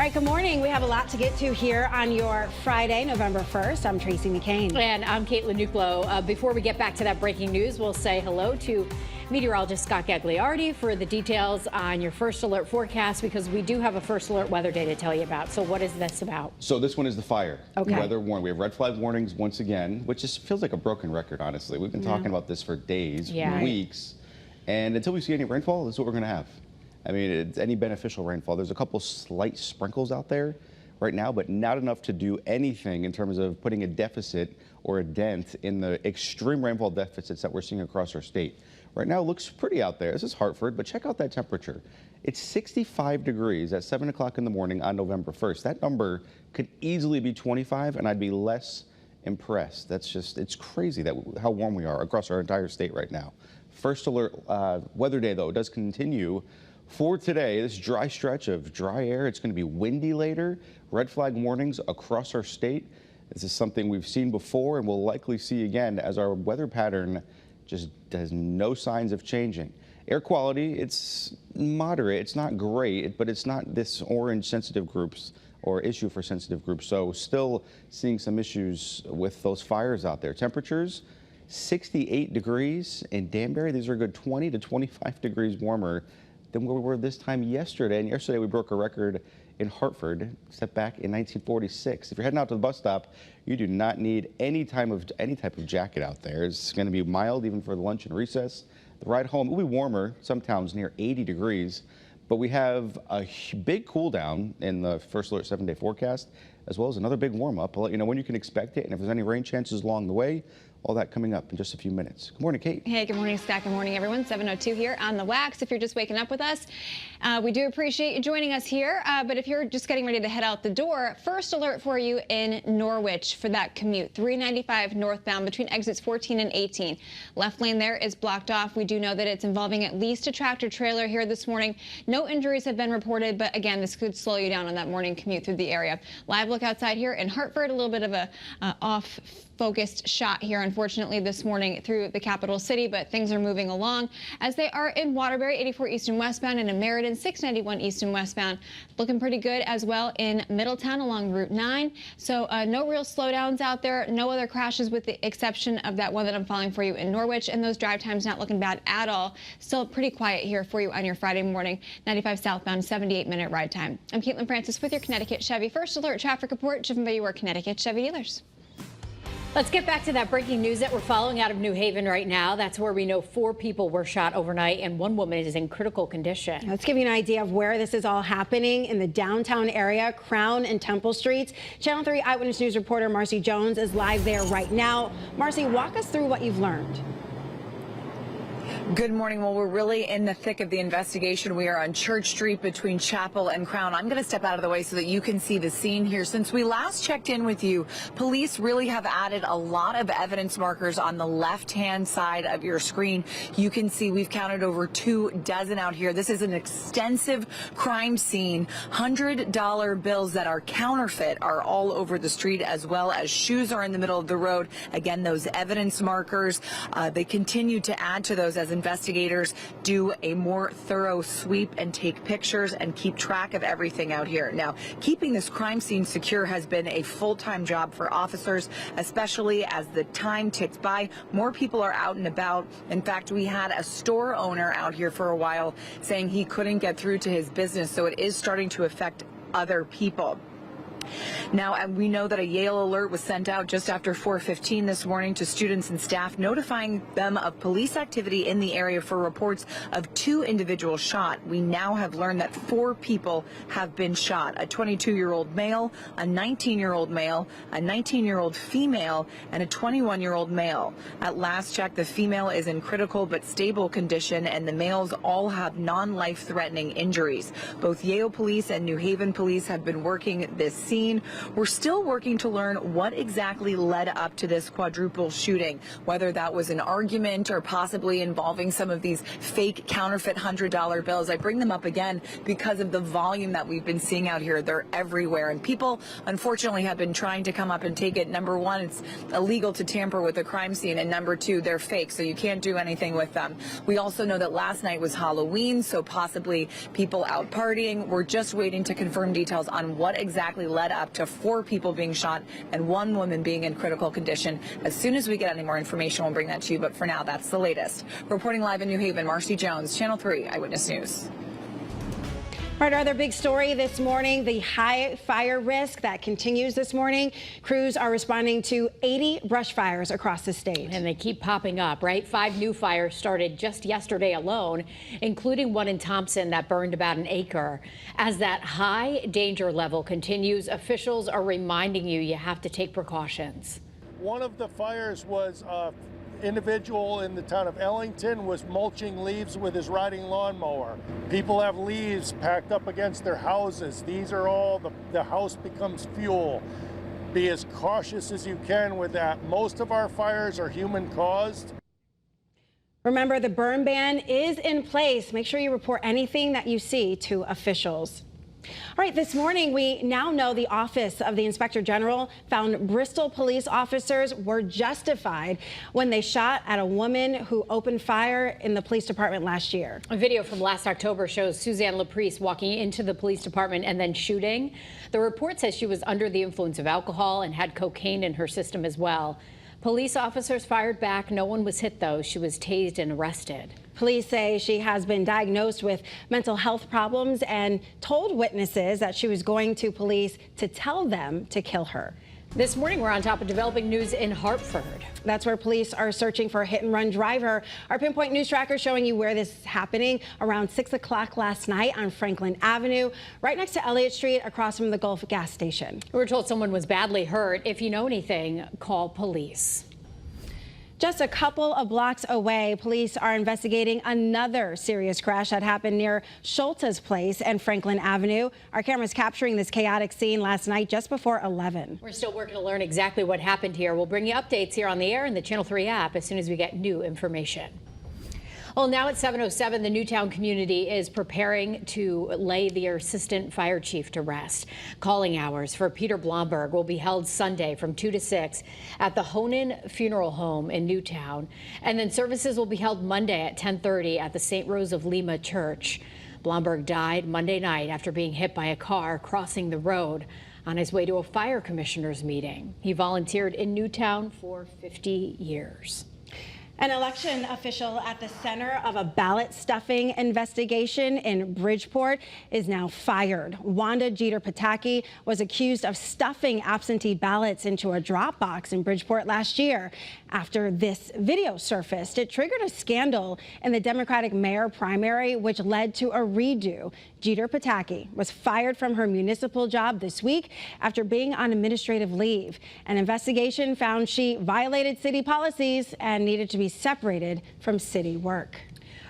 All right, good morning. We have a lot to get to here on your Friday, November 1st. I'm Tracey McCain. And I'm Caitlin Nuclo. Before we get back to that breaking news, we'll say hello to meteorologist Scott Gagliardi for the details on your first alert forecast, because we do have a first alert weather day to tell you about. So what is this about? So this one is the fire. Okay. Weather warning. We have red flag warnings once again, which just feels like a broken record, honestly. We've been talking about this for days, weeks, and until we see any rainfall, this is what we're going to have. I mean, it's any beneficial rainfall. There's a couple slight sprinkles out there right now, but not enough to do anything in terms of putting a deficit or a dent in the extreme rainfall deficits that we're seeing across our state. Right now, it looks pretty out there. This is Hartford, but check out that temperature. It's 65 degrees at 7 o'clock in the morning on November 1st. That number could easily be 25, and I'd be less impressed. That's just, it's crazy that how warm we are across our entire state right now. First alert weather day, though, does continue for today. This dry stretch of dry air. It's going to be windy later. Red flag warnings across our state. This is something we've seen before and will likely see again as our weather pattern just has no signs of changing. Air quality, it's moderate. It's not great, but it's not this orange sensitive groups or issue for sensitive groups. So still seeing some issues with those fires out there. Temperatures, 68 degrees in Danbury. These are a good 20 to 25 degrees warmer than where we were this time yesterday. And yesterday we broke a record in Hartford, set back in 1946. If you're heading out to the bus stop, you do not need any type of jacket out there. It's going to be mild even for the lunch and recess. The ride home will be warmer. Some towns near 80 degrees. But we have a big cool down in the first alert 7-day forecast, as well as another big warm up. I'll let you know when you can expect it and if there's any rain chances along the way. All that coming up in just a few minutes. Good morning, Kate. Hey, good morning, Scott. Good morning, everyone. 7:02 here on the Wax. If you're just waking up with us, we do appreciate you joining us here. But if you're just getting ready to head out the door, first alert for you in Norwich for that commute. 395 northbound between exits 14 and 18. Left lane there is blocked off. We do know that it's involving at least a tractor trailer here this morning. No injuries have been reported, but again, this could slow you down on that morning commute through the area. Live look outside here in Hartford. A little bit of a off-focused shot here, unfortunately, this morning through the capital city, but things are moving along as they are in Waterbury, 84 east and westbound, and in Meriden, 691 east and westbound. Looking pretty good as well in Middletown along Route 9. So no real slowdowns out there, no other crashes with the exception of that one that I'm following for you in Norwich, and those drive times not looking bad at all. Still pretty quiet here for you on your Friday morning. 95 southbound, 78-minute ride time. I'm Caitlin Francis with your Connecticut Chevy First Alert traffic report driven by your Connecticut Chevy dealers. Let's get back to that breaking news that we're following out of New Haven right now. That's where we know 4 people were shot overnight and 1 woman is in critical condition. Let's give you an idea of where this is all happening in the downtown area, Crown and Temple Streets. Channel 3 Eyewitness News reporter Marcy Jones is live there right now. Marcy, walk us through what you've learned. Good morning. Well, we're really in the thick of the investigation. We are on Church Street between Chapel and Crown. I'm going to step out of the way so that you can see the scene here. Since we last checked in with you, police really have added a lot of evidence markers on the left-hand side of your screen. You can see we've counted over 24 out here. This is an extensive crime scene. $100 bills that are counterfeit are all over the street, as well as shoes are in the middle of the road. Again, those evidence markers, they continue to add to those as investigators do a more thorough sweep and take pictures and keep track of everything out here. Now, keeping this crime scene secure has been a full-time job for officers, especially as the time ticks by. More people are out and about. In fact, we had a store owner out here for a while saying he couldn't get through to his business, so it is starting to affect other people. Now, we know that a Yale alert was sent out just after 4:15 this morning to students and staff, notifying them of police activity in the area for reports of 2 individuals shot. We now have learned that 4 people have been shot, a 22-year-old male, a 19-year-old male, a 19-year-old female, and a 21-year-old male. At last check, the female is in critical but stable condition, and the males all have non-life-threatening injuries. Both Yale police and New Haven police have been working this scene. We're still working to learn what exactly led up to this quadruple shooting, whether that was an argument or possibly involving some of these fake counterfeit $100 bills. I bring them up again because of the volume that we've been seeing out here. They're everywhere, and people unfortunately have been trying to come up and take it. Number one, it's illegal to tamper with a crime scene, and number two, they're fake, so you can't do anything with them. We also know that last night was Halloween, so possibly people out partying. We're just waiting to confirm details on what exactly led up to 4 people being shot and 1 woman being in critical condition. As soon as we get any more information, we'll bring that to you, but for now, that's the latest. Reporting live in New Haven, Marcy Jones, Channel 3 Eyewitness News. All right, our other big story this morning, the high fire risk that continues this morning. Crews are responding to 80 brush fires across the state. And they keep popping up, right? 5 new fires started just yesterday alone, including one in Thompson that burned about an acre. As that high danger level continues, officials are reminding you have to take precautions. One of the fires was individual in the town of Ellington was mulching leaves with his riding lawnmower. People have leaves packed up against their houses. These are all, the house becomes fuel. Be as cautious as you can with that. Most of our fires are human caused. Remember, the burn ban is in place. Make sure you report anything that you see to officials. All right, this morning, we now know the Office of the Inspector General found Bristol police officers were justified when they shot at a woman who opened fire in the police department last year. A video from last October shows Suzanne LaPrice walking into the police department and then shooting. The report says she was under the influence of alcohol and had cocaine in her system as well. Police officers fired back. No one was hit, though. She was tased and arrested. Police say she has been diagnosed with mental health problems and told witnesses that she was going to police to tell them to kill her. This morning, we're on top of developing news in Hartford. That's where police are searching for a hit-and-run driver. Our Pinpoint News Tracker showing you where this is happening around 6 o'clock last night on Franklin Avenue, right next to Elliott Street, across from the Gulf gas station. We were told someone was badly hurt. If you know anything, call police. Just a couple of blocks away, police are investigating another serious crash that happened near Schulte's Place and Franklin Avenue. Our cameras capturing this chaotic scene last night just before 11. We're still working to learn exactly what happened here. We'll bring you updates here on the air and the Channel 3 app as soon as we get new information. Well, now at 7:07, the Newtown community is preparing to lay their assistant fire chief to rest. Calling hours for Peter Blomberg will be held Sunday from 2 to 6 at the Honan Funeral Home in Newtown. And then services will be held Monday at 10:30 at the St. Rose of Lima Church. Blomberg died Monday night after being hit by a car crossing the road on his way to a fire commissioners meeting. He volunteered in Newtown for 50 years. An election official at the center of a ballot stuffing investigation in Bridgeport is now fired. Wanda Jeter-Pataki was accused of stuffing absentee ballots into a drop box in Bridgeport last year. After this video surfaced, it triggered a scandal in the Democratic mayor primary, which led to a redo. Jeter-Pataki was fired from her municipal job this week after being on administrative leave. An investigation found she violated city policies and needed to be separated from city work.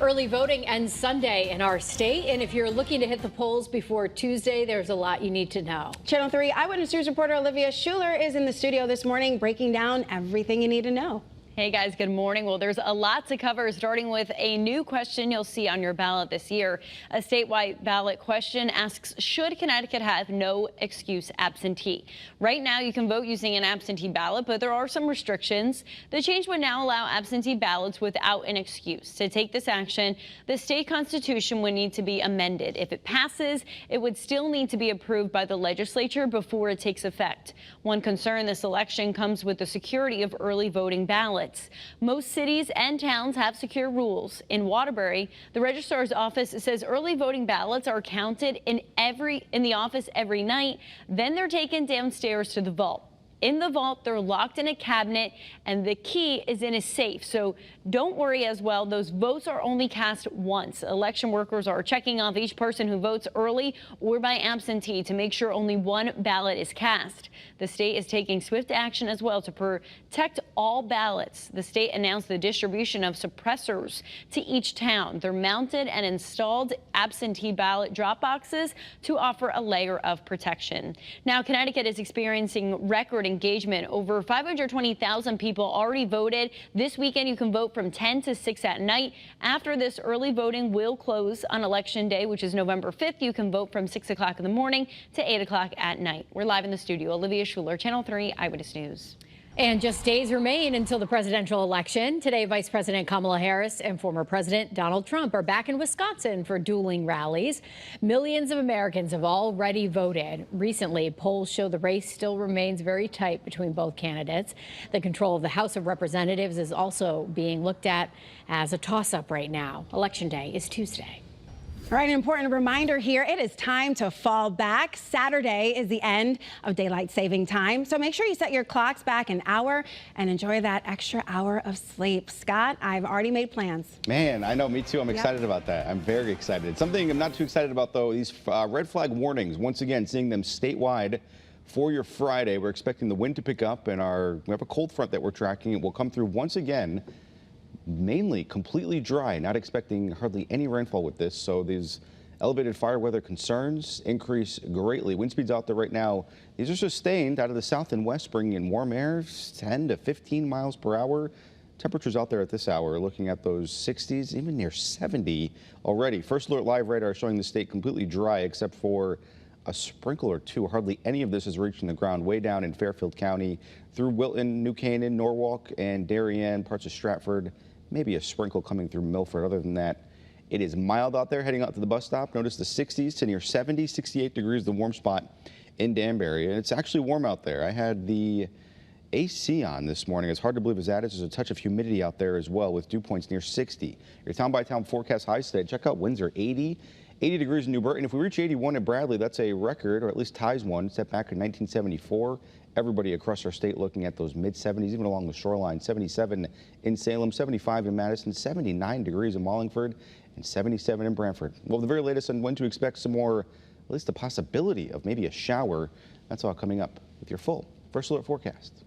Early voting ends Sunday in our state, and if you're looking to hit the polls before Tuesday, there's a lot you need to know. Channel 3 Eyewitness News reporter Olivia Schuler is in the studio this morning breaking down everything you need to know. Hey guys, good morning. Well, there's a lot to cover, starting with a new question you'll see on your ballot this year. A statewide ballot question asks, should Connecticut have no excuse absentee? Right now, you can vote using an absentee ballot, but there are some restrictions. The change would now allow absentee ballots without an excuse. To take this action, the state constitution would need to be amended. If it passes, it would still need to be approved by the legislature before it takes effect. One concern this election comes with the security of early voting ballots. Most cities and towns have secure rules. In Waterbury, the registrar's office says early voting ballots are counted in the office every night. Then they're taken downstairs to the vault. in the vault. They're locked in a cabinet, and the key is in a safe. So don't worry as well. Those votes are only cast once. Election workers are checking off each person who votes early or by absentee to make sure only one ballot is cast. The state is taking swift action as well to protect all ballots. The state announced the distribution of suppressors to each town. They're mounted and installed absentee ballot drop boxes to offer a layer of protection. Now, Connecticut is experiencing record engagement. Over 520,000 people already voted. This weekend, you can vote from 10 to 6 at night. After this, early voting will close on Election Day, which is November 5th. You can vote from 6 o'clock in the morning to 8 o'clock at night. We're live in the studio. Olivia Schuler, Channel 3 Eyewitness News. And just days remain until the presidential election. Today, Vice President Kamala Harris and former President Donald Trump are back in Wisconsin for dueling rallies. Millions of Americans have already voted. Recently, polls show the race still remains very tight between both candidates. The control of the House of Representatives is also being looked at as a toss-up right now. Election Day is Tuesday. All right, an important reminder here. It is time to fall back. Saturday is the end of daylight saving time, so make sure you set your clocks back an hour and enjoy that extra hour of sleep. Scott, I've already made plans. Man, I know, me too. I'm excited about that. I'm very excited. Something I'm not too excited about, though, these red flag warnings. Once again, seeing them statewide for your Friday. We're expecting the wind to pick up, and we have a cold front that we're tracking. It will come through once again. Mainly completely dry, not expecting hardly any rainfall with this. So these elevated fire weather concerns increase greatly. Wind speeds out there right now, these are sustained out of the south and west, bringing in warm air, 10 to 15 miles per hour. Temperatures out there at this hour looking at those 60s, even near 70 already. First Alert Live radar showing the state completely dry except for a sprinkle or two. Hardly any of this is reaching the ground way down in Fairfield County through Wilton, New Canaan, Norwalk, and Darien, parts of Stratford. Maybe a sprinkle coming through Milford. Other than that, it is mild out there heading out to the bus stop. Notice the 60s to near 70, 68 degrees, the warm spot in Danbury. And it's actually warm out there. I had the AC on this morning. It's hard to believe as that is. There's a touch of humidity out there as well with dew points near 60. Your town-by-town forecast highs today. Check out Windsor, 80 degrees in New Britain. If we reach 81 in Bradley, that's a record, or at least ties one, set back in 1974. Everybody across our state looking at those mid-70s, even along the shoreline. 77 in Salem, 75 in Madison, 79 degrees in Wallingford, and 77 in Brantford. Well, the very latest on when to expect some more, at least the possibility of maybe a shower. That's all coming up with your full First Alert forecast.